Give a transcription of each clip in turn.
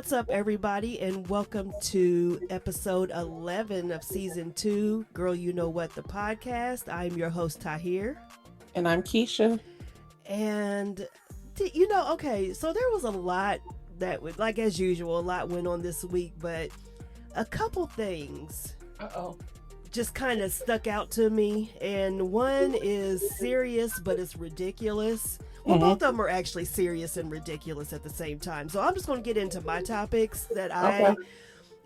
What's up, everybody, and welcome to episode 11 of season 2, Girl You Know What, the podcast. I'm your host, Tahir. And I'm Keisha. And, okay, so there was a lot that, like as usual, a lot went on this week, but a couple things just kind of stuck out to me. And one is serious, but it's ridiculous. Well, both of them are actually serious and ridiculous at the same time. So I'm just going to get into my topics that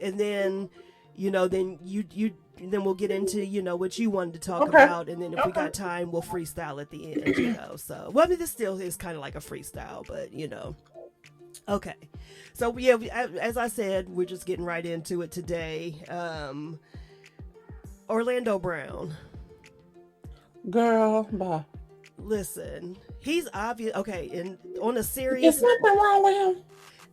and then, then we'll get into, what you wanted to talk about. And then if we got time, we'll freestyle at the end, So, well, I mean, this still is kind of like a freestyle, but, Okay. So, yeah, as I said, we're just getting right into it today. Orlando Brown. Girl, bye. Listen, he's obvious. Okay, and on a serious, there's nothing wrong with him.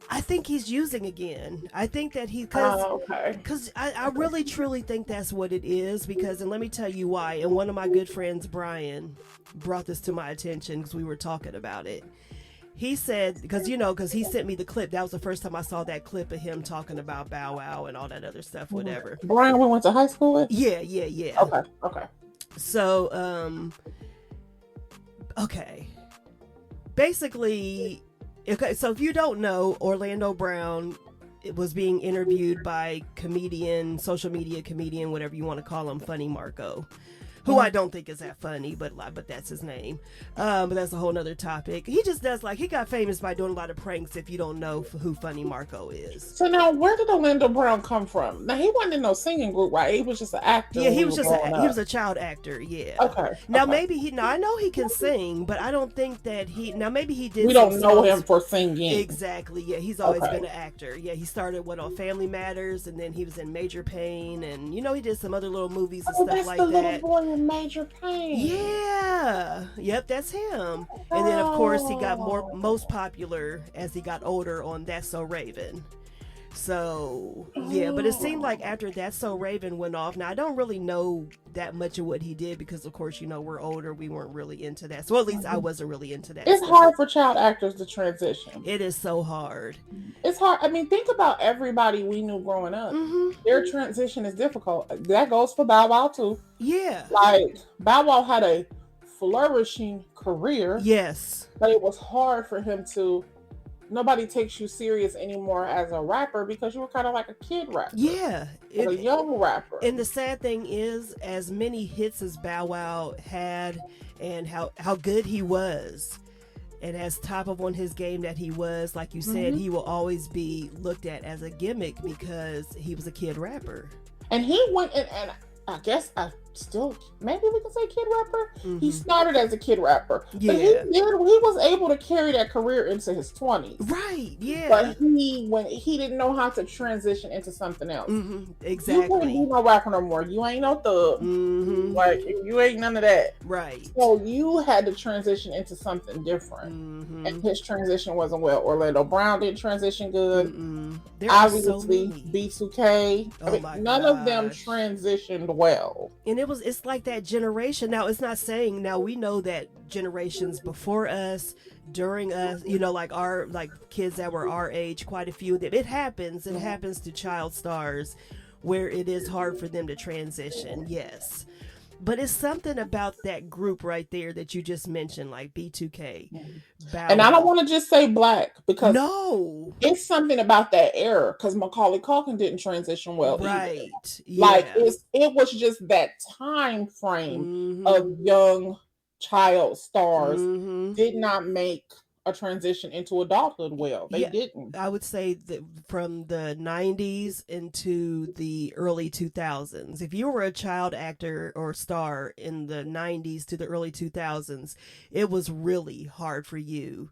I think he's using again. I think that because I really truly think that's what it is. Because, and let me tell you why. And one of my good friends, Brian, brought this to my attention because we were talking about it. He said, because he sent me the clip. That was the first time I saw that clip of him talking about Bow Wow and all that other stuff, whatever. Brian, we went to high school with? Yeah. Okay. So, okay. Basically, so if you don't know, Orlando Brown was being interviewed by social media comedian, whatever you want to call him, Funny Marco, who I don't think is that funny, but that's his name. But that's a whole nother topic. He just does he got famous by doing a lot of pranks. If you don't know who Funny Marco is. So now, where did Orlando Brown come from? Now he wasn't in no singing group, right? He was just an actor. Yeah, he was a child actor. Yeah. Okay. Now maybe I know he can sing, but I don't think that maybe he did. We don't know him for singing. Exactly. Yeah, he's always been an actor. Yeah, he started on Family Matters, and then he was in Major Pain, and he did some other little movies and stuff like that. Little boy in Major Pain. Yeah. Yep, that's him. And then of course he got most popular as he got older on That's So Raven. So yeah, but it seemed like after That's So Raven went off. Now I don't really know that much of what he did because of course we're older. We weren't really into that. So at least I wasn't really into that. It's hard for child actors to transition. It is so hard. It's hard. I mean, think about everybody we knew growing up. Mm-hmm. Their transition is difficult. That goes for Bow Wow too. Yeah. Like Bow Wow had a flourishing career. Yes. But it was hard for him to. Nobody takes you serious anymore as a rapper because you were kind of like a kid rapper. Yeah. A young rapper. And the sad thing is, as many hits as Bow Wow had and how good he was, and as top of on his game that he was, like you said, he will always be looked at as a gimmick because he was a kid rapper. And he went and I guess maybe we can say kid rapper. Mm-hmm. He started as a kid rapper, but he was able to carry that career into his 20s. Right? Yeah. But he didn't know how to transition into something else. Mm-hmm. Exactly. You can't be no rapper no more. You ain't no thug. Mm-hmm. Like you ain't none of that. Right. So you had to transition into something different, and his transition wasn't well. Orlando Brown didn't transition good. Mm-mm. Obviously, B2K. None of them transitioned well. And it's like that generation. Now, it's not saying, now we know that generations before us, during us, like kids that were our age, quite a few of them, it happens to child stars where it is hard for them to transition. Yes. But it's something about that group right there that you just mentioned, like B2K. And I don't want to just say black because it's something about that era because Macaulay Culkin didn't transition well. Right. Either. Yeah. Like it was just that time frame of young child stars did not make a transition into adulthood well. They didn't. I would say that from the 90s into the early 2000s. If you were a child actor or star in the 90s to the early 2000s, it was really hard for you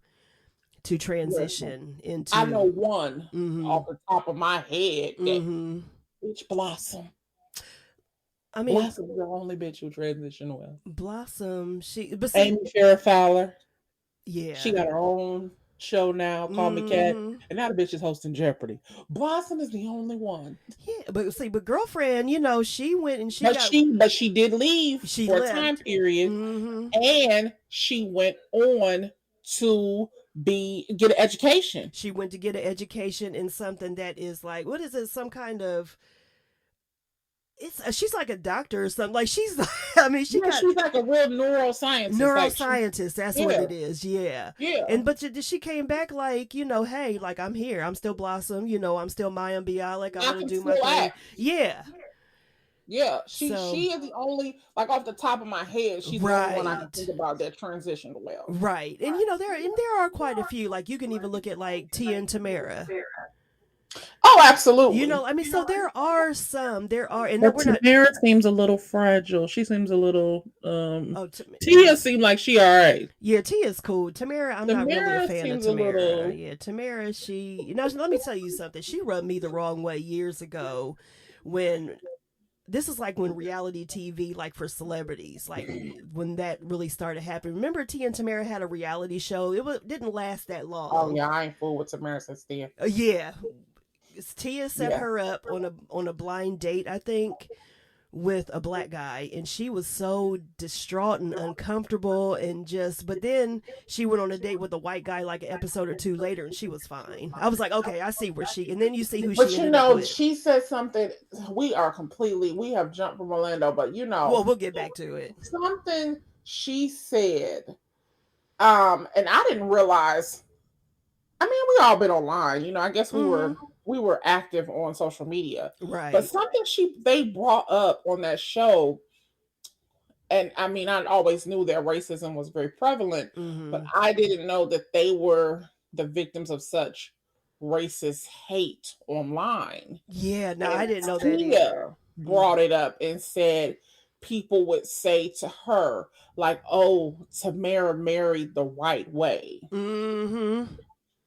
to transition into. I know one off the top of my head. Which Blossom. I mean, Blossom's the only bitch who transitioned well. Blossom, Amy Farrah Fowler. Yeah, she got her own show now, Call Me Cat, and now the bitch is hosting Jeopardy. Blossom is the only one. Yeah, but girlfriend, she went and she did leave for a time period, and she went on to get an education. She went to get an education in something that is like, what is it? Some kind of, she's like a doctor or something. Like she's she's like a real neuroscientist. That's what it is. Yeah. But she came back like, hey, like I'm here, I'm still Blossom, I'm still Mayim Bialik, I'm gonna do my thing. Yeah, she is the only, like off the top of my head, she's the only one I can think about that transitioned well. Right. And there are quite a few, like you can even look at like Tia and Tamara. Oh, absolutely. So there are, and but Tamara seems a little fragile. She seems a little Tia seemed like she all right. Yeah, Tia's cool. Tamara, I'm not really a fan of Tamara. Yeah, Tamara, let me tell you something. She rubbed me the wrong way years ago when this is like when reality TV, like for celebrities, like when that really started happening. Remember Tia and Tamara had a reality show? It didn't last that long. Oh yeah, I ain't fooled with Tamara since then. Yeah. Tia set her up on a blind date, I think, with a black guy, and she was so distraught and uncomfortable but then she went on a date with a white guy like an episode or two later, and she was fine. I was like, okay, I see where and then you see who she ended up with. She said something, we have jumped from Orlando, but well, we'll get back to it. Something she said, and I didn't realize, we all been online, I guess we were active on social media. Right. But something they brought up on that show, and I always knew that racism was very prevalent, but I didn't know that they were the victims of such racist hate online. Yeah, no, I didn't know that. Tia brought it up and said people would say to her, like, oh, Tamara married the right way. Mm-hmm.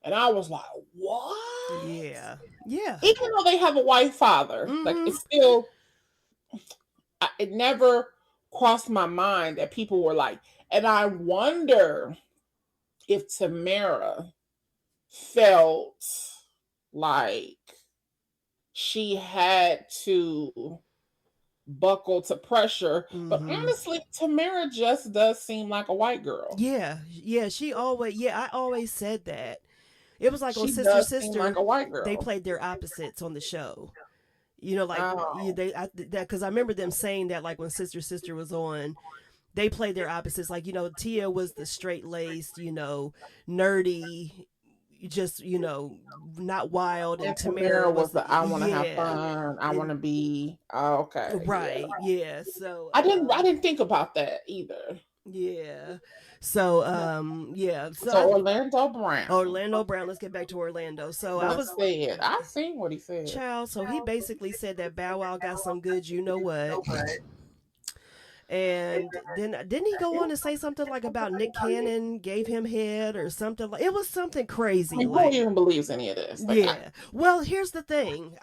And I was like, what? Yeah. Even though they have a white father, like it's still, it never crossed my mind that people were like, and I wonder if Tamara felt like she had to buckle to pressure, but honestly, Tamara just does seem like a white girl. Yeah, I always said that. It was like on Sister Sister, like a white girl. They played their opposites on the show. Because I remember them saying that, like when Sister Sister was on, they played their opposites. Like Tia was the straight laced, nerdy, just not wild, and Tamara was the I want to have fun. I want to be okay. Right. Yeah. So I didn't think about that either. Yeah. So So Orlando Brown. Let's get back to Orlando. So I seen what he said. Child. So he basically said that Bow Wow got some good, you know what. And then didn't he go on to say something like about Nick Cannon gave him head or something? Like it was something crazy. Who even believes any of this? Well, here's the thing.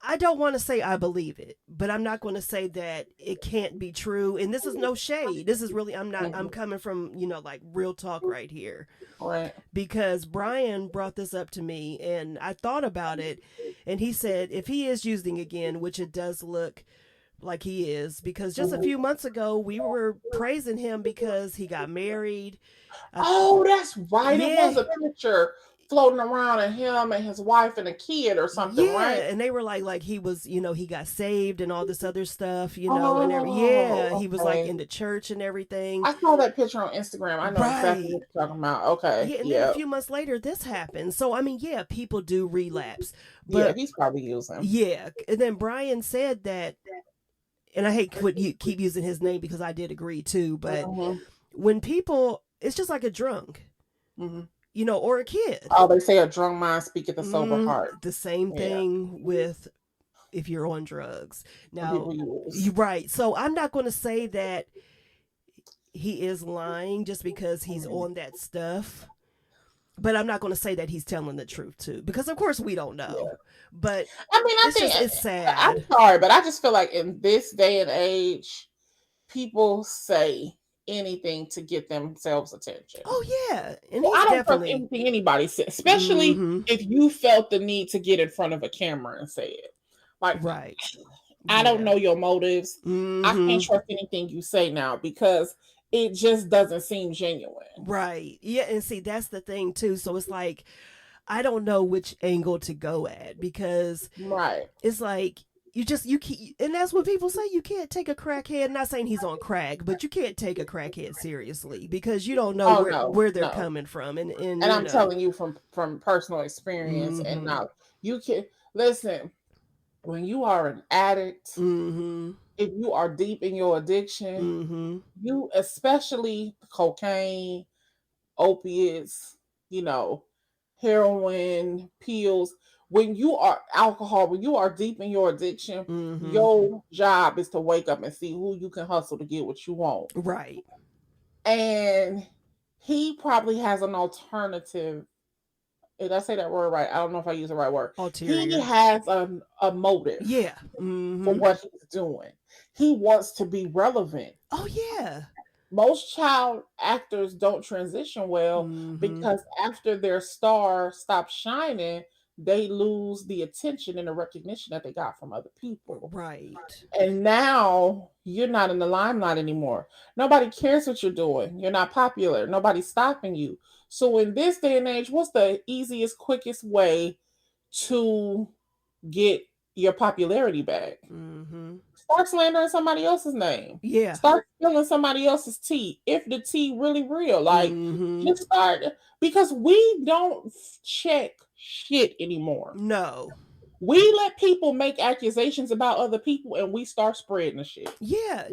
I don't want to say I believe it, but I'm not going to say that it can't be true. And this is no shade. This is really, I'm coming from, like real talk right here. Right. Because Brian brought this up to me and I thought about it. And he said, if he is using again, which it does look like he is, because just a few months ago, we were praising him because he got married. Oh, that's right. Yeah. It was a picture floating around of him and his wife and a kid or something, right? And they were like he was, he got saved and all this other stuff, and he was like in the church and everything. I saw that picture on Instagram. I know exactly what you're talking about. Okay. And then a few months later, this happened. So, people do relapse. But he's probably using. Yeah. And then Brian said that, and I hate you keep using his name because I did agree too, but when people, it's just like a drunk. Or a kid. Oh, they say a drunk mind speaketh a sober heart. The same thing with if you're on drugs. Now, you're right. So I'm not going to say that he is lying just because he's on that stuff. But I'm not going to say that he's telling the truth too, because of course we don't know. Yeah. But I think it's sad. I'm sorry, but I just feel like in this day and age, people say anything to get themselves attention. Oh yeah, and I don't trust anything anybody says, especially if you felt the need to get in front of a camera and say it. Like, right? I don't know your motives. I can't trust anything you say now because it just doesn't seem genuine. Right. Yeah, and see, that's the thing too. So it's like, I don't know which angle to go at, because it's like, you can't, and that's what people say, you can't take a crackhead, not saying he's on crack, but you can't take a crackhead seriously because you don't know where they're coming from. And I'm telling you from personal experience, and now you can listen, when you are an addict, if you are deep in your addiction, you, especially cocaine, opiates, heroin, pills, when you are alcohol, when you are deep in your addiction, your job is to wake up and see who you can hustle to get what you want. Right. And he probably has an alternative. Did I say that word right? I don't know if I use the right word. Ulterior. He has a motive. Yeah. For what he's doing. He wants to be relevant. Oh, yeah. Most child actors don't transition well because after their star stops shining, they lose the attention and the recognition that they got from other people. Right. And now you're not in the limelight anymore. Nobody cares what you're doing. You're not popular. Nobody's stopping you. So in this day and age, what's the easiest, quickest way to get your popularity back? Start slandering somebody else's name. Yeah. Start spilling somebody else's tea. If the tea really real, like just start, because we don't check shit anymore. No. We let people make accusations about other people and we start spreading the shit. Yeah,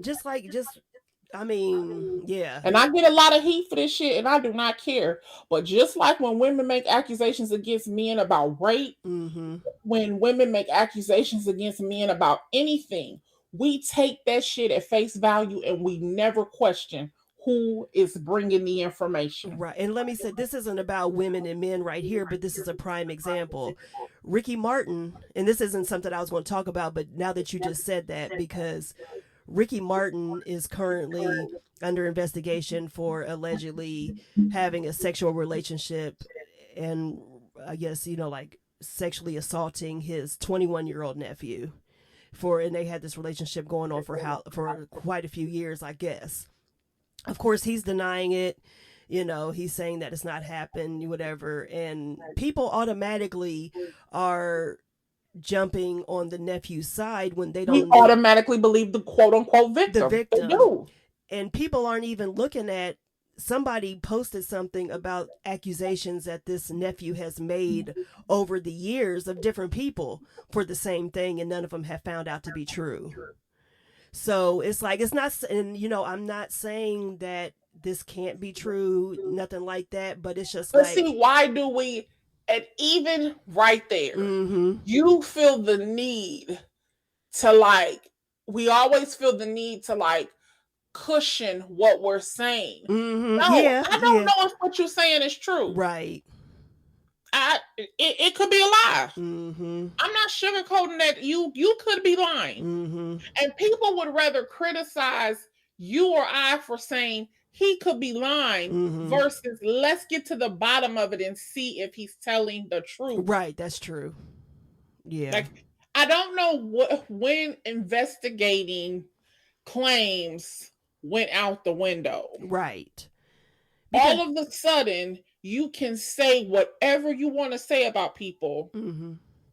yeah. And I get a lot of heat for this shit and I do not care. But just like when women make accusations against men about rape, when women make accusations against men about anything, we take that shit at face value and we never question who is bringing the information. Right. And let me say, this isn't about women and men right here, but this is a prime example. Ricky Martin, and this isn't something I was going to talk about, but now that you just said that, because Ricky Martin is currently under investigation for allegedly having a sexual relationship and I guess, like sexually assaulting his 21-year-old nephew. And they had this relationship going on for quite a few years, I guess. Of course, he's denying it. He's saying that it's not happened, whatever. And people automatically are jumping on the nephew's side when they don't. We automatically believe the quote unquote victim. The victim. They do. And people aren't even looking at, somebody posted something about accusations that this nephew has made over the years of different people for the same thing, and none of them have found out to be true. So it's like, it's not, and I'm not saying that this can't be true, nothing like that, but it's just see, why do we, and even right there, you feel the need to we always feel the need to cushion what we're saying. No, I don't know if what you're saying is true. Right. It could be a lie. I'm not sugarcoating that you could be lying. And people would rather criticize you or I for saying he could be lying versus let's get to the bottom of it and see if he's telling the truth. Right, that's true. Yeah. I don't know when investigating claims went out the window. Right. All of a sudden, you can say whatever you want to say about people,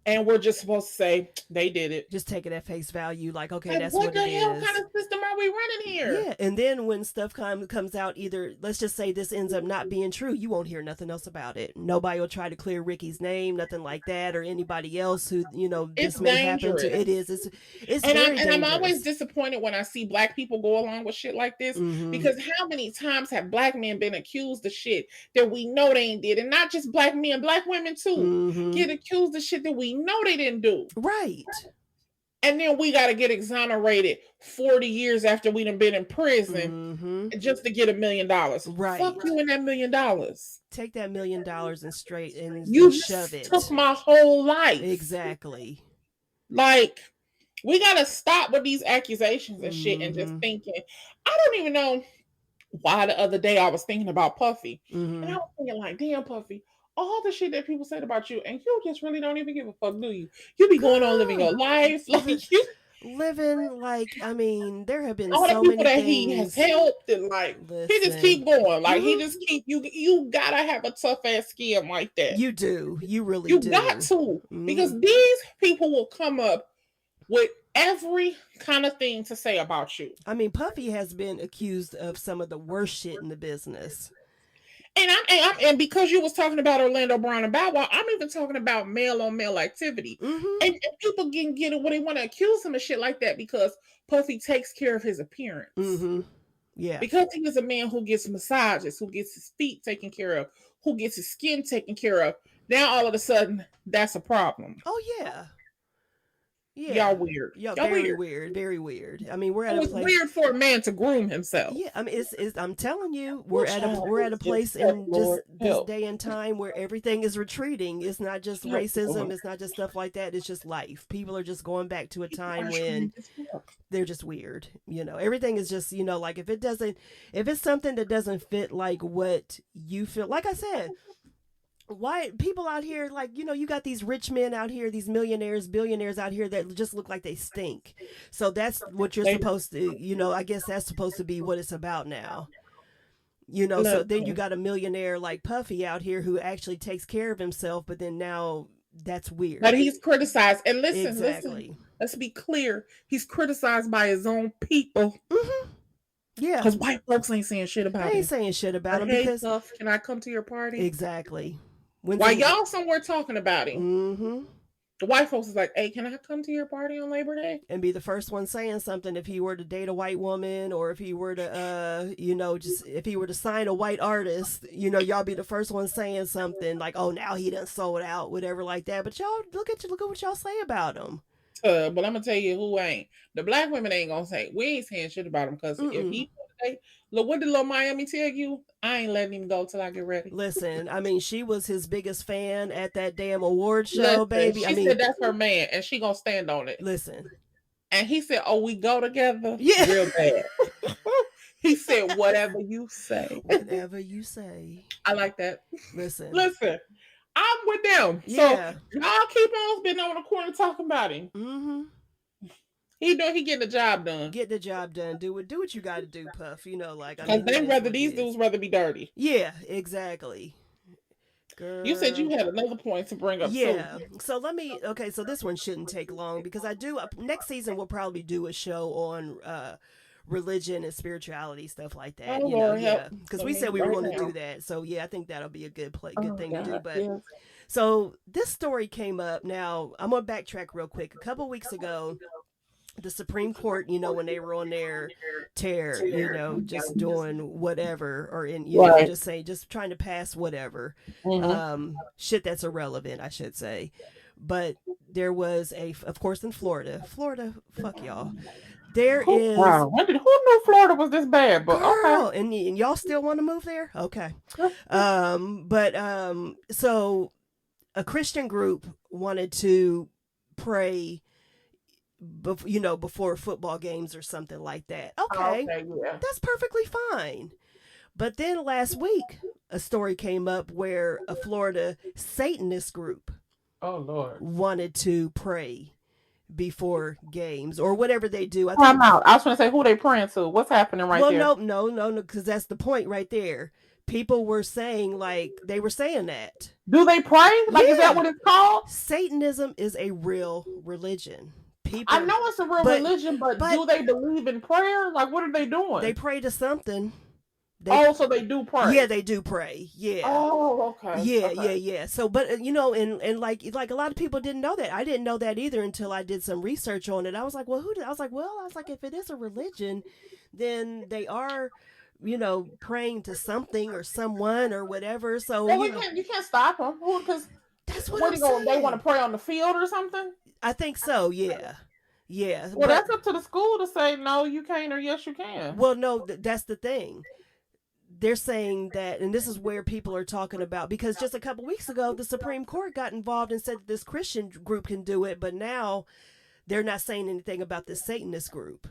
and we're just supposed to say they did it. Just take it at face value, okay, that's what it is. What the hell kind of system are we running here? Yeah, and then when stuff comes out, either let's just say this ends up not being true, you won't hear nothing else about it. Nobody will try to clear Ricky's name, nothing like that, or anybody else who this may happen to. It is. It's very dangerous. And I'm always disappointed when I see Black people go along with shit like this, because how many times have Black men been accused of shit that we know they ain't did, and not just Black men, Black women too get accused of shit that we know they didn't do. Right. And then we got to get exonerated 40 years after we done been in prison just to get $1 million. Right. Fuck you and that $1 million. Take that $1 million and you shove it. Took my whole life. Exactly. We got to stop with these accusations and shit and just thinking. I don't even know why the other day I was thinking about Puffy. And I was thinking damn, Puffy, all the shit that people said about you, and you just really don't even give a fuck, do you? You be going on living your life. living like, I mean, there have been all so the people many that things he has helped, and like he just keep going. Like he just keep you gotta have a tough ass skin like that. You do. You really you do. got to, because these people will come up with every kind of thing to say about you. I mean, Puffy has been accused of some of the worst shit in the business. And because you was talking about Orlando Brown and Bow Wow, I'm even talking about male on male activity. And people can get it when they want to accuse him of shit like that because Puffy takes care of his appearance. Yeah. Because he is a man who gets massages, who gets his feet taken care of, who gets his skin taken care of. Now all of a sudden, that's a problem. Oh yeah. Yeah. Y'all weird. Y'all very weird. Very weird. I mean, we're at a place. It's weird for a man to groom himself. Yeah, I mean, it's I'm telling you, we're at a place in just this day and time where everything is retreating. It's not just racism. It's not just stuff like that. It's just life. People are just going back to a time when they're just weird. You know, everything is just, you know, like if it's something that doesn't fit like what you feel. Like I said, why people out here, like, you know, you got these rich men out here, these millionaires, billionaires out here that just look like they stink. So that's what you're supposed to, you know, I guess that's supposed to be what it's about now. You know, so then you got a millionaire like Puffy out here who actually takes care of himself, but then now that's weird. But he's criticized. And listen, let's be clear. He's criticized by his own people. Yeah. Because white folks ain't saying shit about him. They ain't saying shit about him because can I come to your party? Exactly. While y'all somewhere talking about him, the white folks is like, hey, can I come to your party on Labor Day? And be the first one saying something if he were to date a white woman, or if he were to, you know, just if he were to sign a white artist, you know, y'all be the first one saying something like, oh, now he done sold out, whatever like that. But y'all, look at what y'all say about him. But I'm going to tell you who ain't. The black women ain't going to say, we ain't saying shit about him because if he look, what did Lil Miami tell you? I ain't letting him go till I get ready. Listen, I mean, she was his biggest fan at that damn award show, baby. She said that's her man, and she gonna stand on it. Listen. And he said, oh, we go together? Yeah. Real bad. He said, whatever you say. Whatever you say. I like that. Listen. I'm with them. Yeah. So y'all keep on been on the corner talking about him. He getting the job done. Get the job done. Do what you got to do, Puff. You know, like because these dudes rather be dirty. Yeah, exactly. Girl. You said you had another point to bring up. Yeah. So so this one shouldn't take long because next season we'll probably do a show on religion and spirituality, stuff like that. Oh, you know, yeah. Because we said we were going to do that. So yeah, I think that'll be a good thing to do. But so this story came up. Now I'm gonna backtrack real quick. A couple weeks ago, the Supreme Court, you know, when they were on their tear, you know, just doing whatever, or just trying to pass whatever, shit that's irrelevant, I should say. But there was of course, in Florida, fuck y'all. Wow. Who knew Florida was this bad? But girl, okay. And y'all still want to move there? Okay. So a Christian group wanted to pray, you know, before football games or something like that. Okay, yeah. That's perfectly fine. But then last week, a story came up where a Florida Satanist group wanted to pray before games or whatever they do. I was going to say, who they praying to? What's happening there? Well, no, because that's the point right there. People were saying, like, they were saying that. Do they pray? Like, is that what it's called? Satanism is a real religion. I know it's a real religion, but do they believe in prayer? Like, what are they doing? They pray to something. So they do pray. Yeah, they do pray. Yeah. Oh, okay. Yeah. So, but you know, and like a lot of people didn't know that. I didn't know that either until I did some research on it. I was like, well, if it is a religion, then they are, you know, praying to something or someone or whatever. So you can't stop them because that's what I'm saying. They want to pray on the field or something. I think so. Yeah. Well, that's up to the school to say no, you can't, or yes, you can. Well, no, that's the thing. They're saying that, and this is where people are talking about, because just a couple weeks ago, the Supreme Court got involved and said that this Christian group can do it, but now they're not saying anything about this Satanist group.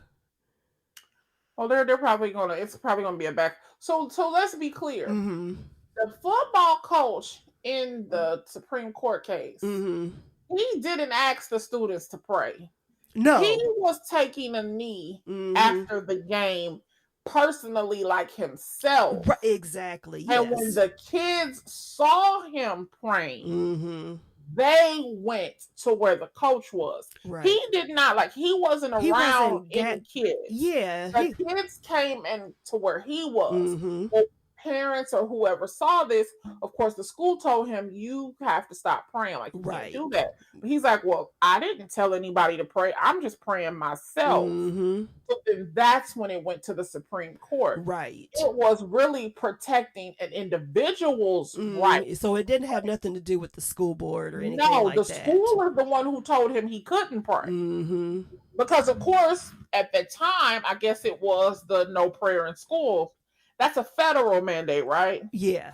Well, they're probably it's probably gonna be a back. So let's be clear. Mm-hmm. The football coach in the Supreme Court case, he didn't ask the students to pray. No. He was taking a knee after the game personally, like himself. Right, exactly. Yes. And when the kids saw him praying, they went to where the coach was. Right. He did not, like, he wasn't around any kids. Yeah. The kids came in to where he was. Well, parents or whoever saw this, of course, the school told him, you have to stop praying. Like, you can't do that. But he's like, well, I didn't tell anybody to pray. I'm just praying myself. So then that's when it went to the Supreme Court. Right. It was really protecting an individual's right. So it didn't have nothing to do with the school board or anything like that. No, the school is the one who told him he couldn't pray. Because, of course, at the time, I guess it was the no prayer in school. That's a federal mandate, right? Yeah.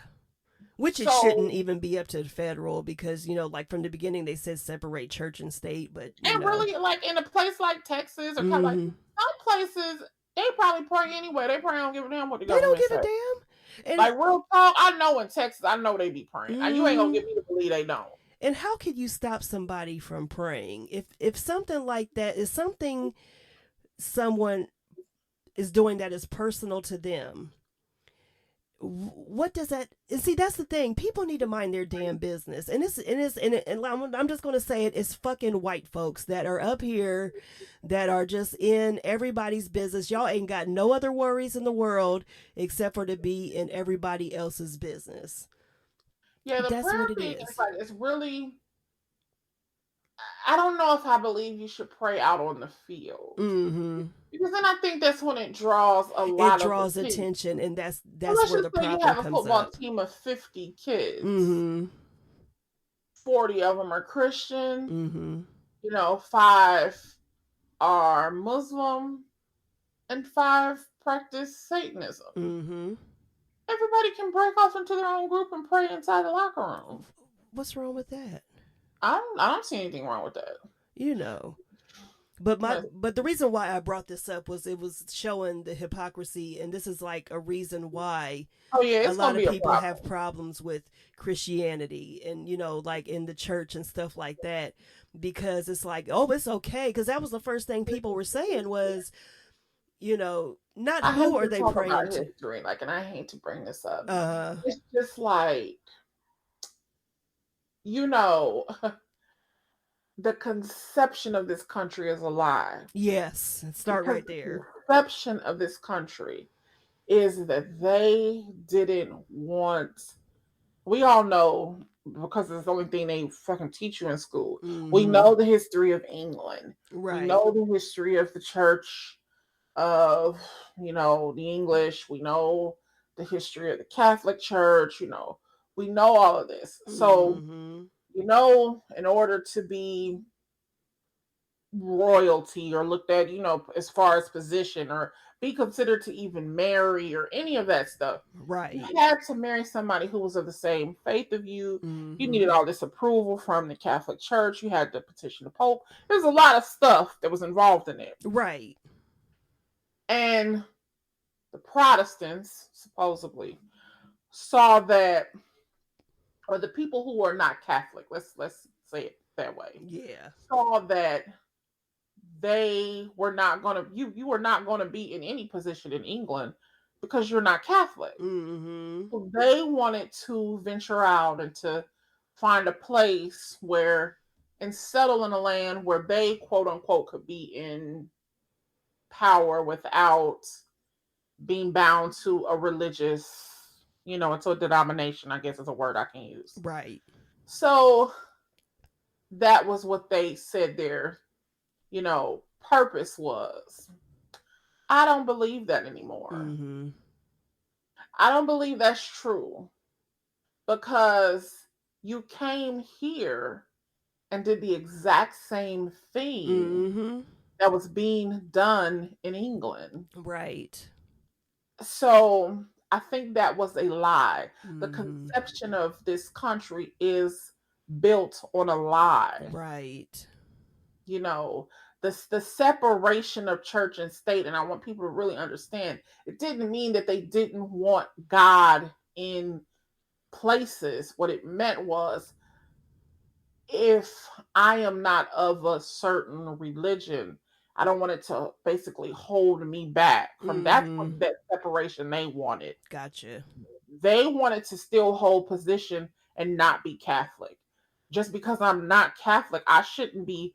Which it shouldn't even be up to the federal because, like from the beginning they said separate church and state, but really, like in a place like Texas or kind of like some places, they probably pray anyway. They probably don't give a damn what the government says. They don't give a damn. And like real talk, I know in Texas, I know they be praying. You ain't gonna get me to believe they don't. And how can you stop somebody from praying if something like that is something someone is doing that is personal to them? What does that? And see, that's the thing. People need to mind their damn business, and I'm just going to say it. It's fucking white folks that are up here, that are just in everybody's business. Y'all ain't got no other worries in the world except for to be in everybody else's business. Yeah, that's prayer thing is like it's really. I don't know if I believe you should pray out on the field. Because then I think that's when it draws a lot of It draws attention, and that's where the problem comes up. You have a football team of 50 kids. 40 of them are Christian. 5 are Muslim, and 5 practice Satanism. Everybody can break off into their own group and pray inside the locker room. What's wrong with that? I don't see anything wrong with that. But the reason why I brought this up was it was showing the hypocrisy, and this is like a reason why a lot of people have problems with Christianity and like in the church and stuff like that, because it's like, oh, it's okay, because that was the first thing people were saying was, not who are they praying to. History, like, and I hate to bring this up. It's just like, the conception of this country is a lie. Yes, start right there. The conception of this country is that they didn't want. We all know, because it's the only thing they fucking teach you in school. We know the history of England. Right. We know the history of the church, of the English. We know the history of the Catholic Church. We know all of this. So. In order to be royalty or looked at, as far as position or be considered to even marry or any of that stuff, right? You had to marry somebody who was of the same faith of you. You needed all this approval from the Catholic Church. You had to petition the Pope. There's a lot of stuff that was involved in it. Right. And the Protestants supposedly saw that, or the people who are not Catholic, let's say it that way. Yeah. Saw that they were not going to, you were not going to be in any position in England because you're not Catholic. So they wanted to venture out and to find a place where, and settle in a land where they, quote unquote, could be in power without being bound to a religious, into a denomination, I guess is a word I can use. Right. So that was what they said their, purpose was. I don't believe that anymore. I don't believe that's true, because you came here and did the exact same thing that was being done in England. Right. So I think that was a lie. The conception of this country is built on a lie. Right. The separation of church and state, and I want people to really understand, it didn't mean that they didn't want God in places. What it meant was, if I am not of a certain religion, I don't want it to basically hold me back from that separation they wanted. Gotcha. They wanted to still hold position and not be Catholic. Just because I'm not Catholic, I shouldn't be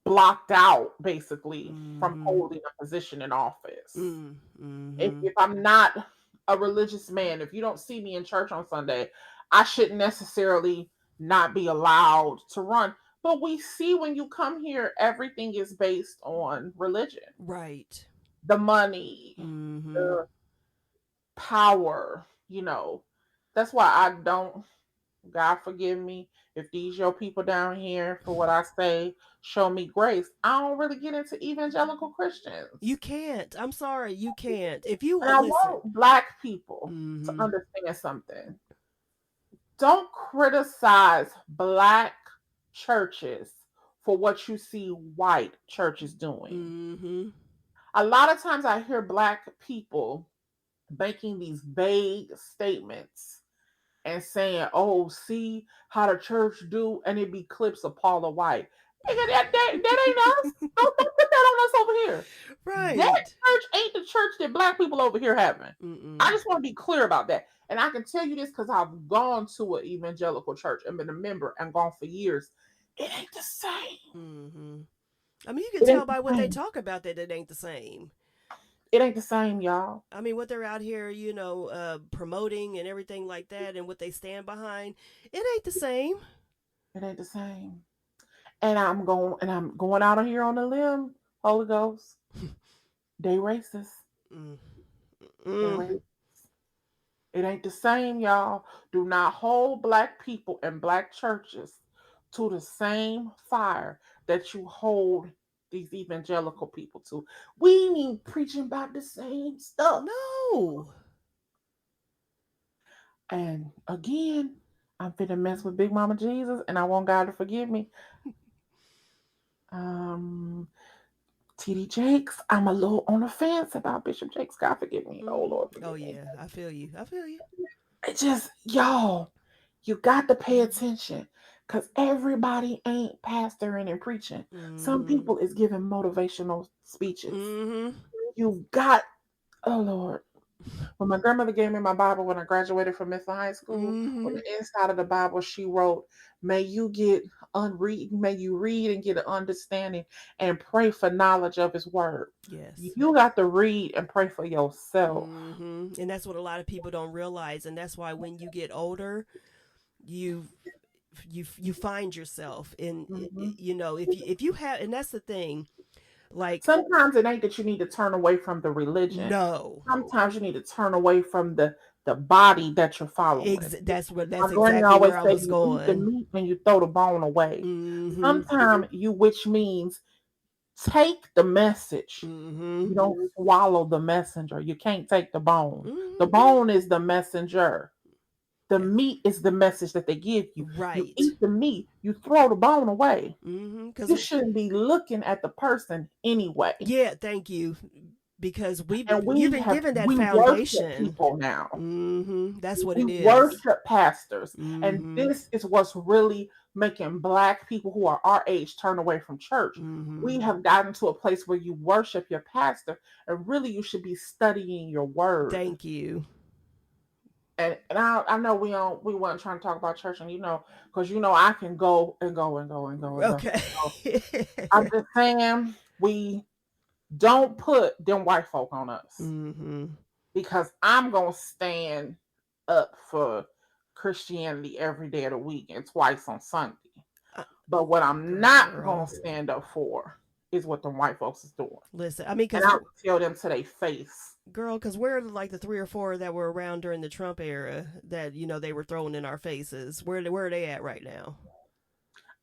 blocked out basically from holding a position in office. If I'm not a religious man, if you don't see me in church on Sunday, I shouldn't necessarily not be allowed to run. But we see when you come here, everything is based on religion. Right. The money, the power, you know. That's why I don't, God forgive me, if these your people down here for what I say, show me grace. I don't really get into evangelical Christians. You can't. I'm sorry, you can't. If you and I want Black people to understand something. Don't criticize Black churches for what you see white churches doing. A lot of times I hear Black people making these vague statements and saying, "Oh, see how the church do," and it be clips of Paula White. Nigga, that ain't us. Don't put that on us over here. Right. That church ain't the church that Black people over here having. I just want to be clear about that. And I can tell you this because I've gone to an evangelical church and been a member and gone for years. It ain't the same. I mean, you can tell by what they talk about that it ain't the same. It ain't the same, y'all. I mean, what they're out here, promoting and everything like that, and what they stand behind, it ain't the same. It ain't the same. And I'm going out of here on a limb, Holy Ghost. They racist. They racist. It ain't the same, y'all. Do not hold Black people and Black churches to the same fire that you hold these evangelical people to. We ain't preaching about the same stuff. No. And again, I'm finna mess with Big Mama Jesus, and I want God to forgive me. TD Jakes, I'm a little on the fence about Bishop Jakes. God forgive me. Oh Lord. Oh yeah, I feel you. It just, y'all, you got to pay attention. Because everybody ain't pastoring and preaching. Some people is giving motivational speeches. You got, oh Lord. When my grandmother gave me my Bible when I graduated from Mifflin High School, on the inside of the Bible, she wrote, may you read and get an understanding and pray for knowledge of his word. Yes. You got to read and pray for yourself. And that's what a lot of people don't realize. And that's why when you get older, you find yourself in, if you have, and that's the thing. Like sometimes it ain't that you need to turn away from the religion. No. Sometimes you need to turn away from the body that you're following. That's exactly where I was going. Eat the meat and you throw the bone away. Sometimes which means take the message. You don't swallow the messenger. You can't take the bone. The bone is the messenger. The meat is the message that they give you. Right. You eat the meat, you throw the bone away. You shouldn't be looking at the person anyway. Yeah, thank you. Because you've been given that foundation. People now. That's what it is. We worship pastors. And this is what's really making Black people who are our age turn away from church. We have gotten to a place where you worship your pastor, and really you should be studying your word. Thank you. And I know we weren't trying to talk about church, and because I can go and go. Okay. I'm just saying we don't put them white folk on us, because I'm gonna stand up for Christianity every day of the week and twice on Sunday. But what I'm not gonna stand up for is what the white folks is doing. Listen, I mean, and I tell them to their face. Girl, because we're like the 3 or 4 that were around during the Trump era that, they were throwing in our faces. Where are they at right now?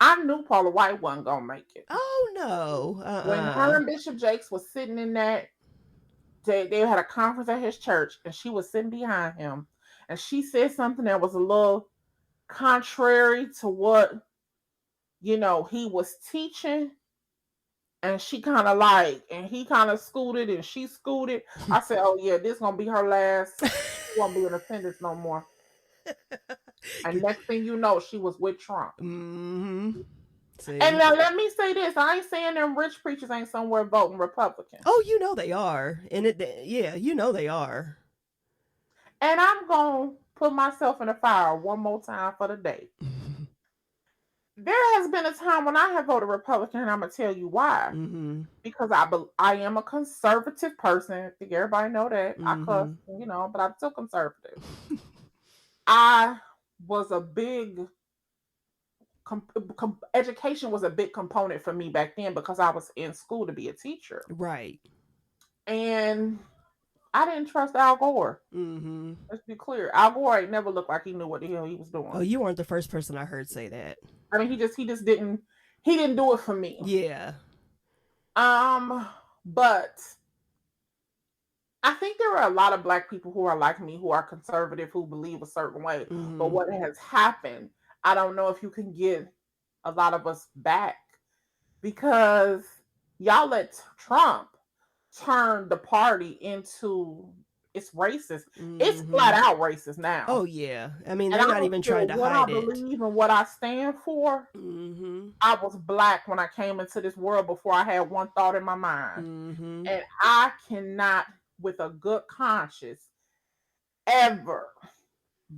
I knew Paula White wasn't going to make it. Oh, no. When her and Bishop Jakes was sitting in that, they had a conference at his church, and she was sitting behind him. And she said something that was a little contrary to what, he was teaching. And she kind of and he kind of scooted and she scooted. I said, oh yeah, this going to be her last. She won't be in attendance no more. And next thing you know, she was with Trump. Mm-hmm. See? And now let me say this: I ain't saying them rich preachers ain't somewhere voting Republican. Oh, you know they are, and you know they are. And I'm gonna put myself in the fire one more time for the day. There has been a time when I have voted Republican, and I'm gonna tell you why. Mm-hmm. Because I am a conservative person. I think everybody know that. I cuss, but I'm still conservative. I was a big education was a big component for me back then because I was in school to be a teacher. Right. And I didn't trust Al Gore. Mm-hmm. Let's be clear. Al Gore ain't never looked like he knew what the hell he was doing. Oh, you weren't the first person I heard say that. I mean, he just didn't do it for me. Yeah. But I think there are a lot of Black people who are like me, who are conservative, who believe a certain way. Mm-hmm. But what has happened, I don't know if you can get a lot of us back, because y'all let Trump turn the party into, it's racist. Mm-hmm. It's flat out racist now. Oh yeah, I mean, they're not even trying to hide it. What I believe and what I stand for. Mm-hmm. I was Black when I came into this world before I had one thought in my mind. Mm-hmm. And I cannot, with a good conscience, ever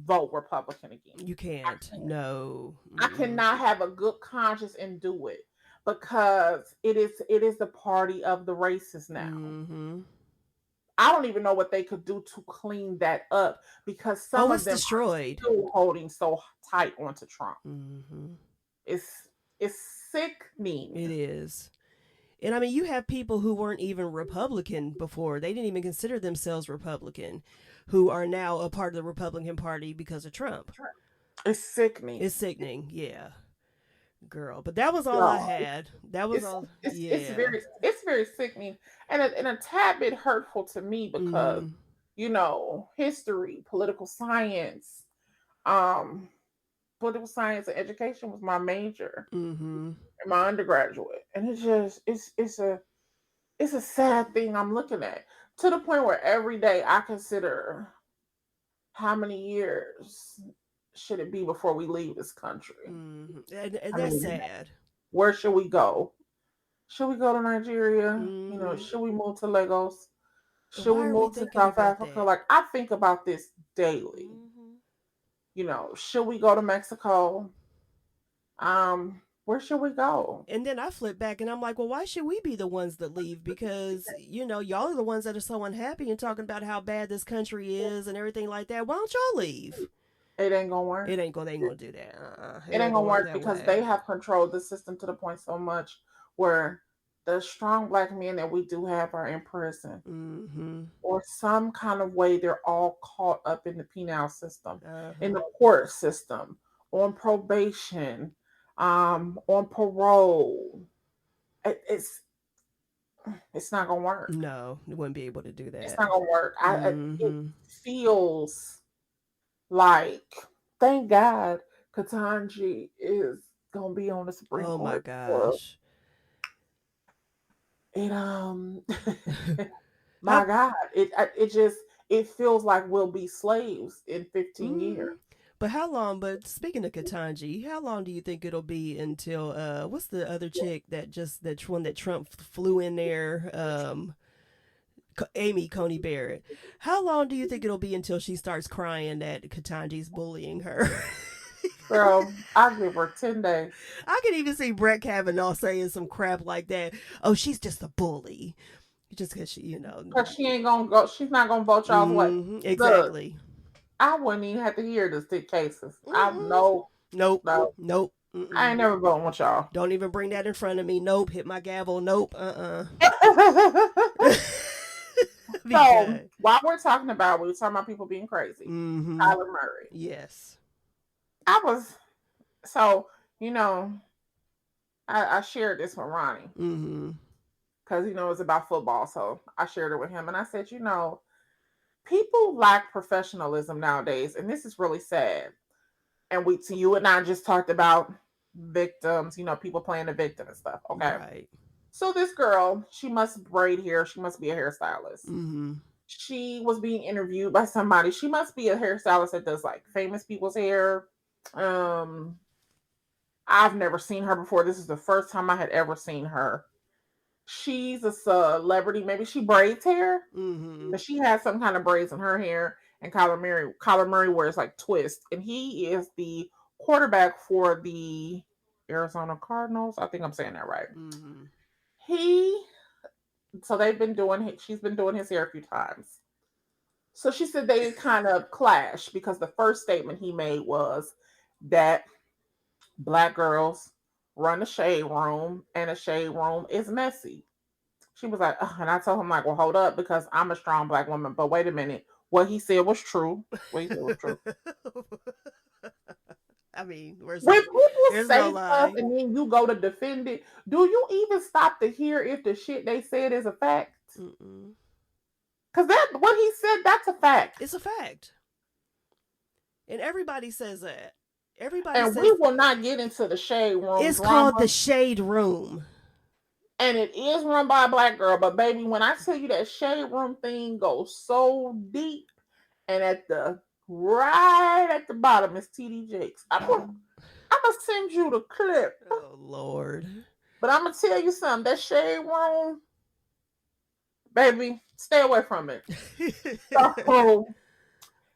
vote Republican again. You can't. No. I cannot have a good conscience and do it, because it is the party of the racists now. Mm-hmm. I don't even know what they could do to clean that up, because some of them destroyed. are still holding so tight onto Trump. Mm-hmm. It's sickening. It is. And I mean, you have people who weren't even Republican before. They didn't even consider themselves Republican, who are now a part of the Republican Party because of Trump. It's sickening. It's sickening, yeah. Girl, but that was all I had. That was all. It's very sickening, and a tad bit hurtful to me, because history, political science and education was my major in my undergraduate, and it's a sad thing I'm looking at, to the point where every day I consider how many years should it be before we leave this country. Mm-hmm. And that's sad. Where should we go? Should we go to Nigeria? Mm-hmm. Should we move to Lagos? Should we move to South Africa? That? Like, I think about this daily. Mm-hmm. Should we go to Mexico? Where should we go? And then I flip back and I'm like, well, why should we be the ones that leave? Because, y'all are the ones that are so unhappy and talking about how bad this country is and everything like that. Why don't y'all leave? It ain't gonna work. They ain't gonna do that. It ain't gonna work, because they have controlled the system to the point so much where the strong Black men that we do have are in prison. Mm-hmm. Or some kind of way they're all caught up in the penal system, in the court system, on probation, on parole. It's not gonna work. No, you wouldn't be able to do that. It's not gonna work. It feels like, thank God Katanji is gonna be on the Supreme Court. Oh my gosh. My God, it feels like we'll be slaves in 15 years. But how long? But speaking of Katanji, how long do you think it'll be until what's the other chick that one that Trump flew in there? Amy Coney Barrett. How long do you think it'll be until she starts crying that Katanji's bullying her? Girl, I'll give her 10 days. I could even see Brett Kavanaugh saying some crap like that. Oh, she's just a bully. Just because she, Because she ain't going to go, she's not going to vote y'all's way. Exactly. Good. I wouldn't even have to hear the stick cases. Nope. I ain't never voting with y'all. Don't even bring that in front of me. Nope. Hit my gavel. Nope. So while we were talking about people being crazy. Mm-hmm. Tyler Murray. Yes. I shared this with Ronnie. Mm-hmm. Because, it's about football. So I shared it with him. And I said, people lack professionalism nowadays. And this is really sad. And you and I just talked about victims, people playing the victim and stuff. Okay. Right. So this girl, she must braid hair. She must be a hairstylist. Mm-hmm. She was being interviewed by somebody. She must be a hairstylist that does like famous people's hair. I've never seen her before. This is the first time I had ever seen her. She's a celebrity. Maybe she braids hair, but she has some kind of braids in her hair. And Kyler Murray wears like twists, and he is the quarterback for the Arizona Cardinals. I think I'm saying that right. So she's been doing his hair a few times. So she said they kind of clash because the first statement he made was that Black girls run a shade room and a shade room is messy. She was like, and I told him, like, well, hold up, because I'm a strong Black woman. But wait a minute. What he said was true. I mean, when people say stuff and then you go to defend it, do you even stop to hear if the shit they said is a fact? Because what he said, that's a fact. It's a fact. And everybody says that. We will not get into the shade room. It's called the shade room. And it is run by a Black girl. But baby, when I tell you that shade room thing goes so deep, and right at the bottom is TD Jakes. I'm gonna send you the clip. Oh Lord. But I'm gonna tell you something. That shade room, baby, stay away from it.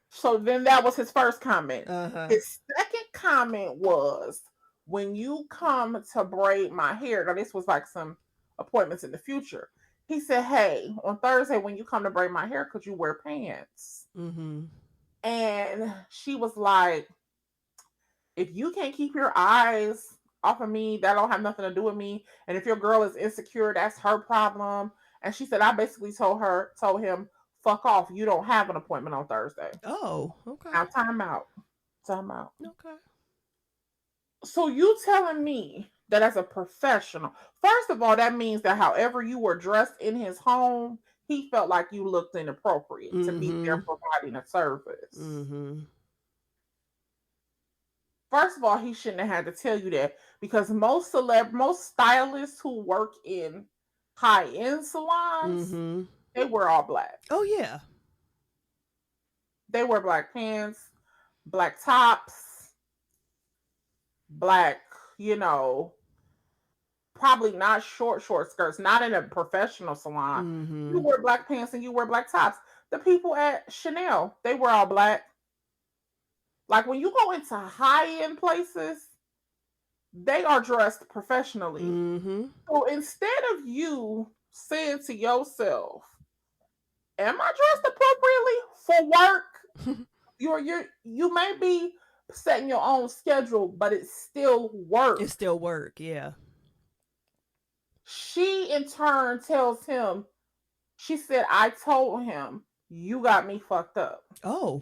So then that was his first comment. His second comment was, when you come to braid my hair, now this was like some appointments in the future. He said, hey, on Thursday, when you come to braid my hair, could you wear pants? And she was like, if you can't keep your eyes off of me, that don't have nothing to do with me. And if your girl is insecure, that's her problem. And she said, I basically told him, fuck off. You don't have an appointment on Thursday. Oh, okay. Now time out. Okay. So you telling me that as a professional, first of all, that means that however you were dressed in his home, he felt like you looked inappropriate to be there providing a service. First of all, he shouldn't have had to tell you that, because most stylists who work in high-end salons, they wear all Black. Oh, yeah. They wear Black pants, Black tops, Black, probably not short skirts, not in a professional salon. You wear Black pants and you wear Black tops. The people at Chanel, they wear all Black. Like when you go into high-end places, they are dressed professionally. So instead of you saying to yourself, am I dressed appropriately for work? You may be setting your own schedule, but it's still work. It's still work, yeah. She in turn tells him, she said, I told him, you got me fucked up. Oh.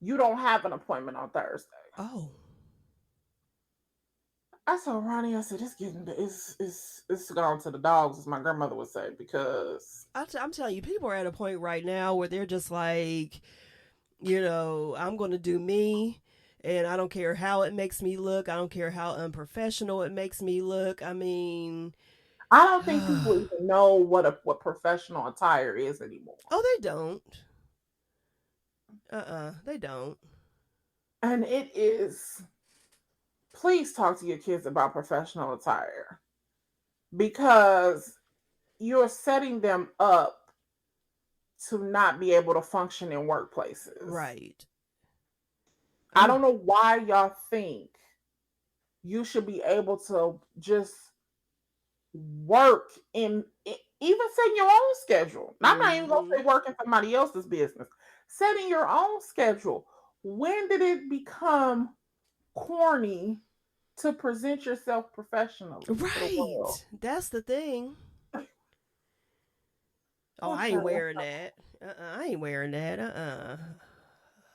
You don't have an appointment on Thursday. Oh. I told Ronnie, I said, it's gone to the dogs, as my grandmother would say, because I'm telling you, people are at a point right now where they're just like, I'm going to do me, and I don't care how it makes me look. I don't care how unprofessional it makes me look. I mean, I don't think people even know what professional attire is anymore. Oh, they don't. They don't. And it is, please talk to your kids about professional attire, because you're setting them up to not be able to function in workplaces. Right. I don't know why y'all think you should be able to just work in even setting your own schedule. I'm not even going to say work in somebody else's business. Setting your own schedule. When did it become corny to present yourself professionally? Right. That's the thing. Oh, I ain't wearing that. I ain't wearing that.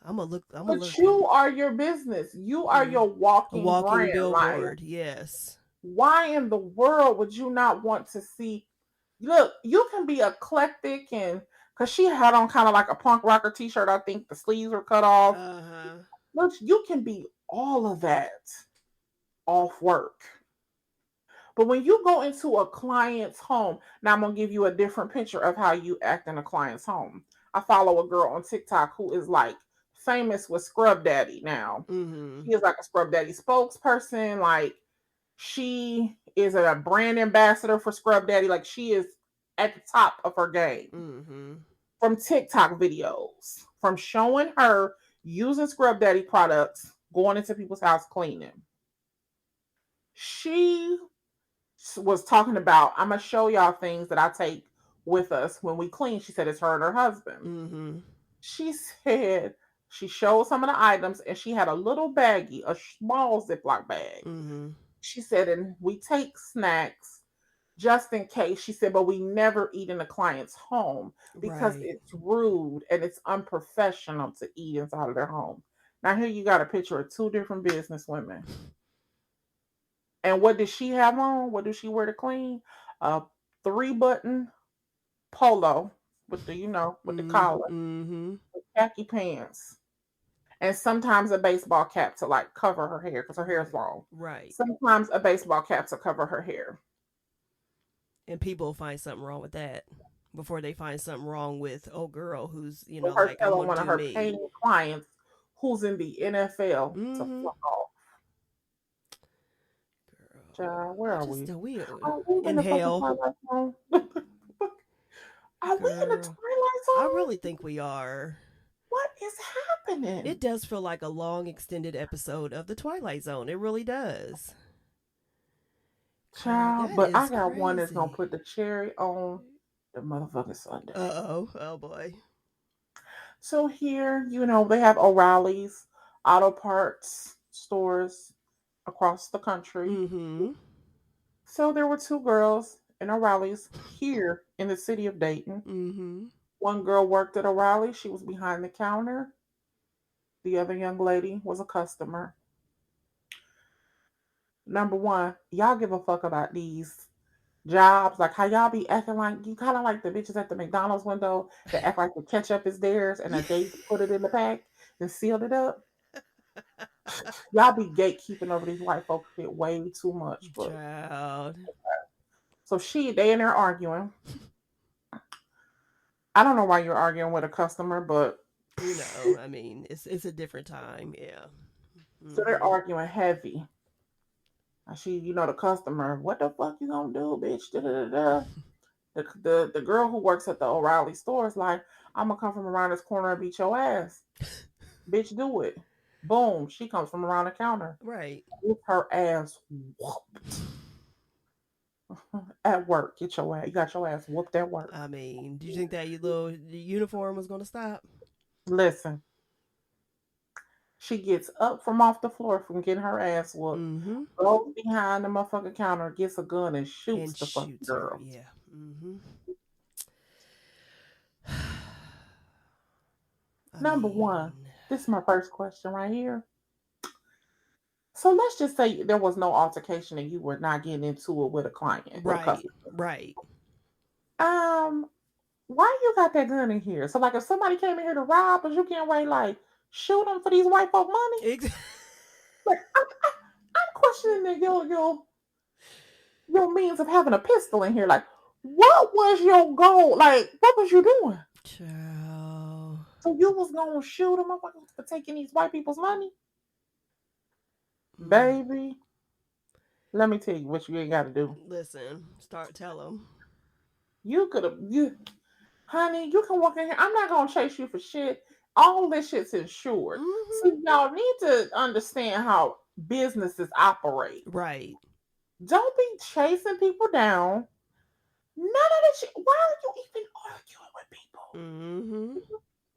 I'm gonna look. You are your business. You are your walking brand, billboard. Yes. Why in the world would you not want to see? Look, you can be eclectic, and because she had on kind of like a punk rocker t-shirt, I think the sleeves were cut off. Look, you can be all of that off work. But when you go into a client's home, now I'm going to give you a different picture of how you act in a client's home. I follow a girl on TikTok who is like famous with Scrub Daddy now. She is like a Scrub Daddy spokesperson. Like, she is a brand ambassador for Scrub Daddy. Like, she is at the top of her game. From TikTok videos, from showing her using Scrub Daddy products, going into people's house cleaning. She was talking about, I'm going to show y'all things that I take with us when we clean. She said it's her and her husband. She said she showed some of the items and she had a little baggie, a small Ziploc bag. She said, and we take snacks just in case. She said, but we never eat in a client's home because it's rude and it's unprofessional to eat inside of their home. Now here you got a picture of two different business women. And what did she have on? What does she wear to clean? A 3-button polo with the, with the collar, with khaki pants, and sometimes a baseball cap to like cover her hair because her hair is long. Sometimes a baseball cap to cover her hair. And people find something wrong with that before they find something wrong with girl who's her like telling one of her paying clients who's in the NFL to fuck off. Girl, where are we? Are we in hell? Are we in the Twilight Zone? I really think we are. What is happening? It does feel like a long extended episode of the Twilight Zone. It really does. Child, but I got crazy one that's gonna put the cherry on the motherfucking sundae. Oh boy. So here, they have OReillys auto parts stores across the country. So there were two girls in OReillys here in the city of Dayton. One girl worked at O'Reilly. She was behind the counter. The other young lady was a customer. Number one, y'all give a fuck about these jobs. Like how y'all be acting like, you kind of like the bitches at the McDonald's window that act like the ketchup is theirs and that they put it in the pack and sealed it up. Y'all be gatekeeping over these white folks shit way too much. But... Child. So they in there arguing. I don't know why you're arguing with a customer, but I mean, it's a different time, yeah. So they're arguing heavy. She, the customer, what the fuck you gonna do, bitch? The girl who works at the O'Reilly store is like, I'm gonna come from around this corner and beat your ass. Bitch, do it. Boom. She comes from around the counter. Right. With her ass whooped. At work. You got your ass whooped at work. I mean, do you think that the uniform was gonna stop? Listen. She gets up from off the floor from getting her ass whooped, goes behind the motherfucking counter, gets a gun, and shoots the fucking girl. Yeah. Number one, this is my first question right here. So let's just say there was no altercation and you were not getting into it with a client. Right. Why you got that gun in here? So like if somebody came in here to rob us, you can't wait like shoot them for these white folk money? Like, I'm questioning your means of having a pistol in here. Like, what was your goal? Like, what was you doing? Child. So you was gonna shoot them for taking these white people's money? Baby, let me tell you what you ain't got to do. Listen, tell them. Honey, you can walk in here. I'm not gonna chase you for shit. All this shit's insured. See, y'all need to understand how businesses operate. Right. Don't be chasing people down. None of this shit. Why are you even arguing with people?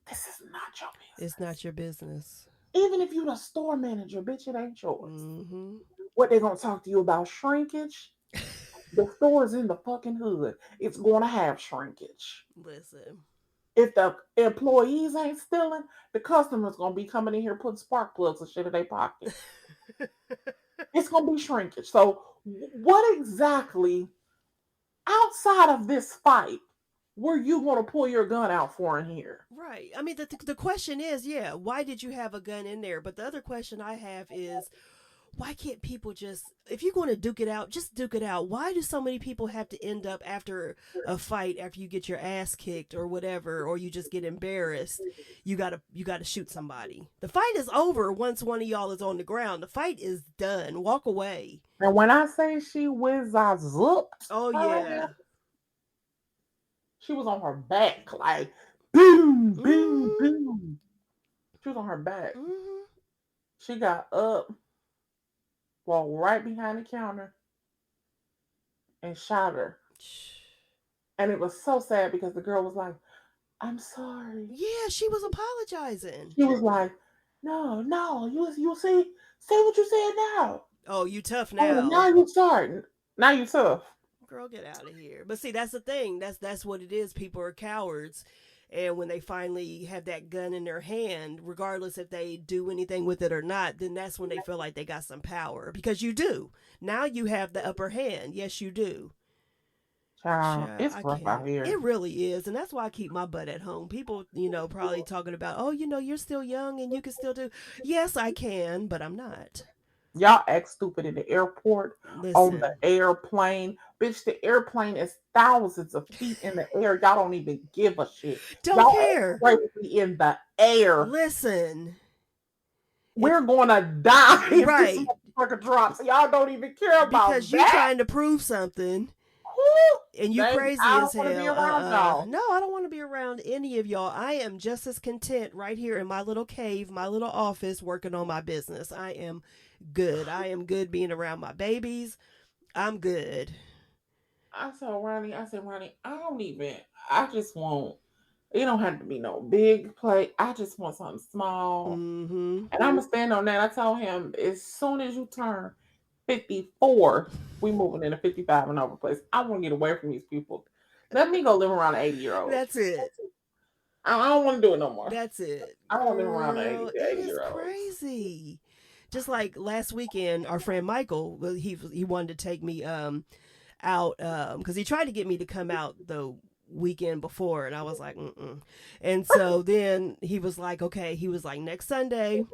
This is not your business. It's not your business. Even if you're the store manager, bitch, it ain't yours. What they gonna talk to you about? Shrinkage? The store's in the fucking hood. It's gonna have shrinkage. Listen. If the employees ain't stealing, the customers gonna be coming in here putting spark plugs and shit in their pocket. It's gonna be shrinkage. So what exactly outside of this fight were you gonna pull your gun out for in here? Right. I mean, the question is, why did you have a gun in there? But the other question I have is, why can't people just, if you're going to duke it out, just duke it out? Why do so many people have to end up after a fight, after you get your ass kicked or whatever, or you just get embarrassed? You gotta shoot somebody. The fight is over once one of y'all is on the ground. The fight is done. Walk away. And when I say she whizzed, oh yeah, she was on her back, like boom, boom, boom. She was on her back. Mm-hmm. She got up, walked right behind the counter, and shot her. And it was so sad because the girl was like, "I'm sorry." Yeah, she was apologizing. She was like, "No, you say what you said now." Oh, you tough now. Oh, now you start. Now you tough. Girl, get out of here. But see, that's the thing. That's what it is. People are cowards. And when they finally have that gun in their hand, regardless if they do anything with it or not, then that's when they feel like they got some power. Because you do. Now you have the upper hand. Yes, you do. Child, it's rough out here. It really is. And that's why I keep my butt at home. People, probably talking about, oh, you're still young and you can still do. Yes, I can, but I'm not. Y'all act stupid in the airport, on the airplane. Bitch, the airplane is thousands of feet in the air. Y'all don't even give a shit. Don't care. Right in the air. Listen. We're going to die if right. this motherfucker drops. Y'all don't even care about because you're trying to prove something. And you crazy as hell. No, I don't want to be around any of y'all. I am just as content right here in my little cave, my little office, working on my business. I am good. I am good being around my babies. I'm good. I said, Ronnie, I just want, it don't have to be no big plate. I just want something small. Mm-hmm. And I'm going to stand on that. I told him, as soon as you turn 54, we moving in a 55 and over place. I want to get away from these people. Let me go live around an 80-year-old. That's it. I don't want to do it no more. That's it. I want to live around an 80-year-old. It is crazy. Just like last weekend, our friend Michael, he wanted to take me out because he tried to get me to come out the weekend before, and I was like, mm-mm. And so then he was like, okay, next Sunday.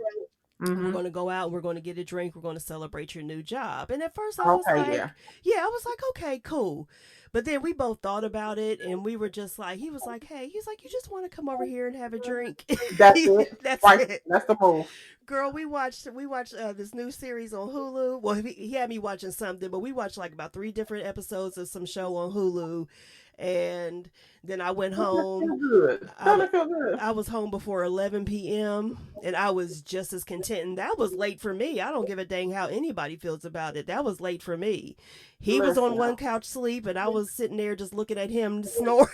Mm-hmm. We're going to go out and we're going to get a drink. We're going to celebrate your new job. And at first I was I was like, okay, cool. But then we both thought about it and we were just like, he was like, you just want to come over here and have a drink. That's it. That's it. That's the move. Girl, we watched this new series on Hulu. Well, he had me watching something, but we watched like about 3 different episodes of some show on Hulu. And then I went home. I was home before 11 p.m. and I was just as content. And that was late for me. I don't give a dang how anybody feels about it. That was late for me. He was on one couch sleep and I was sitting there just looking at him snore.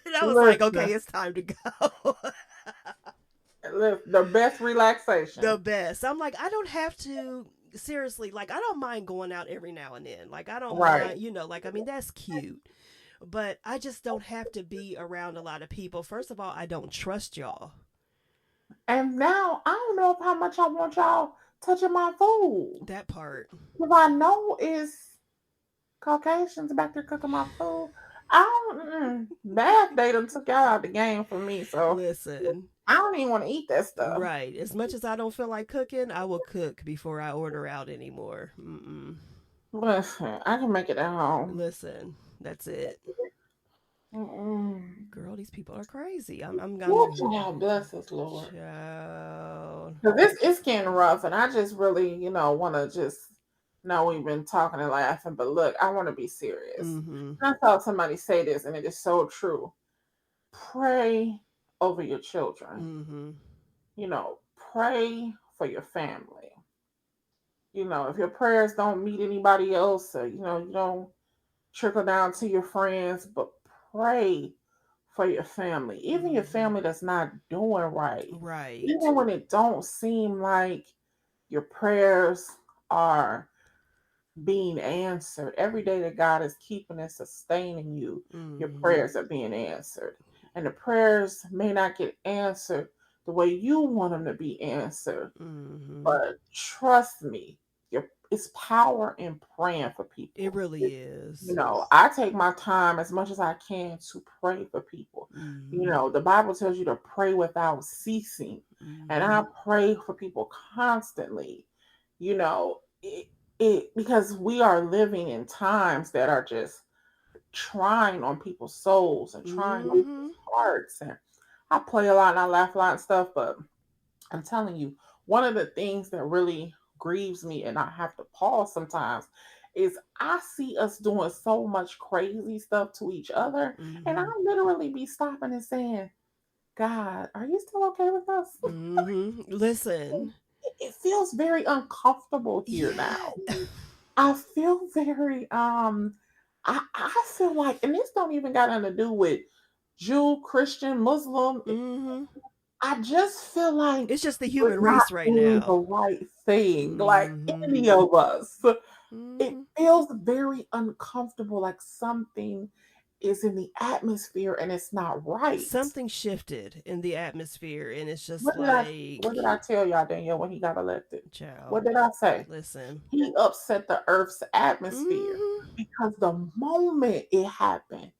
And I was like, okay, it's time to go. The best relaxation. The best. I'm like, I don't have to. Seriously, like, I don't mind going out every now and then. Like, I don't mind, that's cute. But I just don't have to be around a lot of people. First of all, I don't trust y'all. And now, I don't know how much I want y'all touching my food. That part. Because I know it's Caucasians back there cooking my food. That they done took y'all out the game for me. So listen, I don't even want to eat that stuff. Right. As much as I don't feel like cooking, I will cook before I order out anymore. Mm-mm. Listen, I can make it at home. Listen. That's it. Mm-mm. Girl, these people are crazy. I'm gonna. Child, bless us, Lord. Because it's getting rough, and I just really, want to just know we've been talking and laughing, but look, I want to be serious. Mm-hmm. I saw somebody say this, and it is so true. Pray over your children. Mm-hmm. Pray for your family. If your prayers don't meet anybody else, or you don't trickle down to your friends, but pray for your family. Even your family that's not doing right. Right. Even when it don't seem like your prayers are being answered. Every day that God is keeping and sustaining you, your prayers are being answered. And the prayers may not get answered the way you want them to be answered. But trust me, it's power in praying for people. It really is. I take my time as much as I can to pray for people. The Bible tells you to pray without ceasing. And I pray for people constantly. you know, because we are living in times that are just trying on people's souls and trying on people's hearts. And I play a lot and I laugh a lot and stuff, but I'm telling you, one of the things that really grieves me and I have to pause sometimes is I see us doing so much crazy stuff to each other, and I literally be stopping and saying, God, are you still okay with us? Listen. It feels very uncomfortable here now. I feel very I feel like, and this don't even got nothing to do with Jew, Christian, Muslim. I just feel like it's just the we're human not race right doing now. the right thing, like any of us. It feels very uncomfortable, like something is in the atmosphere and it's not right. Something shifted in the atmosphere, and it's just what did I tell y'all, Danielle, when he got elected? Child, what did I say? Listen, he upset the earth's atmosphere because the moment it happened,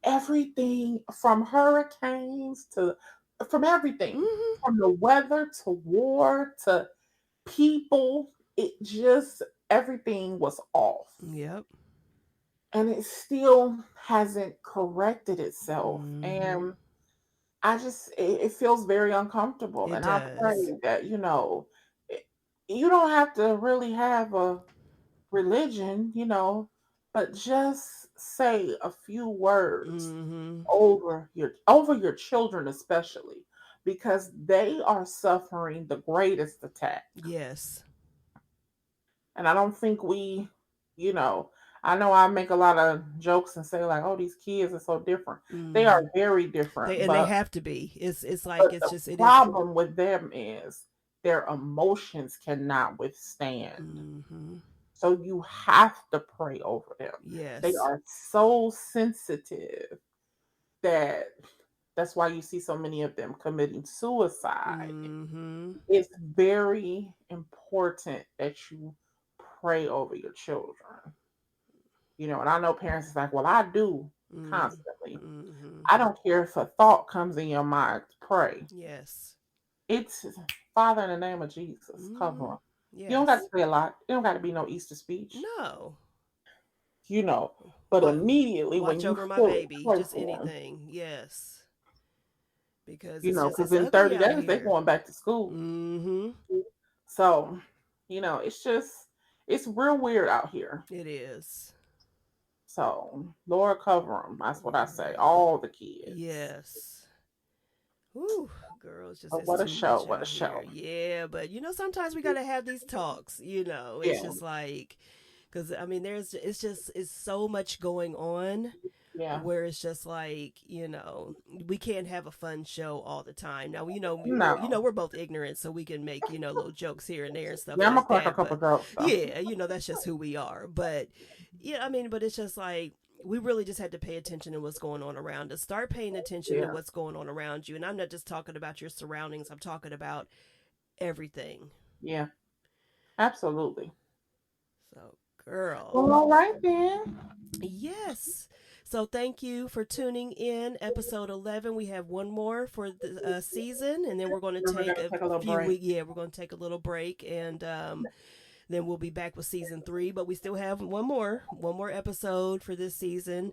everything from hurricanes to from everything, from the weather to war to people, it just everything was off. Yep. And it still hasn't corrected itself. And I just it feels very uncomfortable. It and does. I pray that, you don't have to really have a religion, but just say a few words over your children, especially because they are suffering the greatest attack. Yes. And I don't think I know I make a lot of jokes and say like, oh, these kids are so different. They are very different. They have to be. It's like it's just the problem with them is their emotions cannot withstand. So you have to pray over them. Yes. They are so sensitive that's why you see so many of them committing suicide. It's very important that you pray over your children. And I know parents is like, well, I do constantly. I don't care if a thought comes in your mind, pray. Yes. It's Father, in the name of Jesus, cover them. Yes. You don't got to say a lot. It don't got to be no Easter speech. No. But immediately watch when you over my baby, just anything. Them, yes. Because because in 30 days they're going back to school. So, it's real weird out here. It is. So, Lord, cover them. That's what I say. All the kids. Yes. Ooh, girls, just what a show! What a show! Yeah, but sometimes we gotta have these talks. It's just like, because it's so much going on. Yeah. Where it's just like, we can't have a fun show all the time. Now, we're both ignorant, so we can make, little jokes here and there and stuff. Yeah, I'm gonna crack a couple jokes. Yeah, that's just who we are. But but it's just like, we really just had to pay attention to what's going on around us. Start paying attention to what's going on around you. And I'm not just talking about your surroundings. I'm talking about everything. Yeah, absolutely. So, girl. Well, all right then. Yes. So thank you for tuning in. Episode 11. We have one more for the season, and then we're going to take a few weeks. Yeah, we're going to take a little break, and then we'll be back with season 3. But we still have one more episode for this season.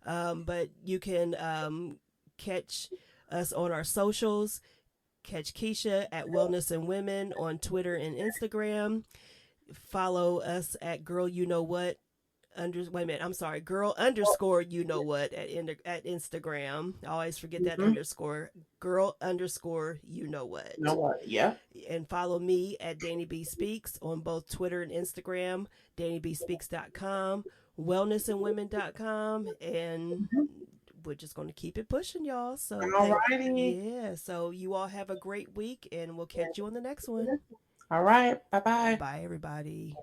But you can catch us on our socials. Catch Keisha at Wellness and Women on Twitter and Instagram. Follow us at Girl You Know What. Girl _ you know what at Instagram. I always forget that underscore. Girl _ you know what. Yeah. And follow me at DannieBSpeaks on both Twitter and Instagram. DannieBSpeaks.com, wellnessandwomen.com, and we're just going to keep it pushing, y'all. So so you all have a great week, and we'll catch you on the next one. All right. Bye-bye. Bye, everybody.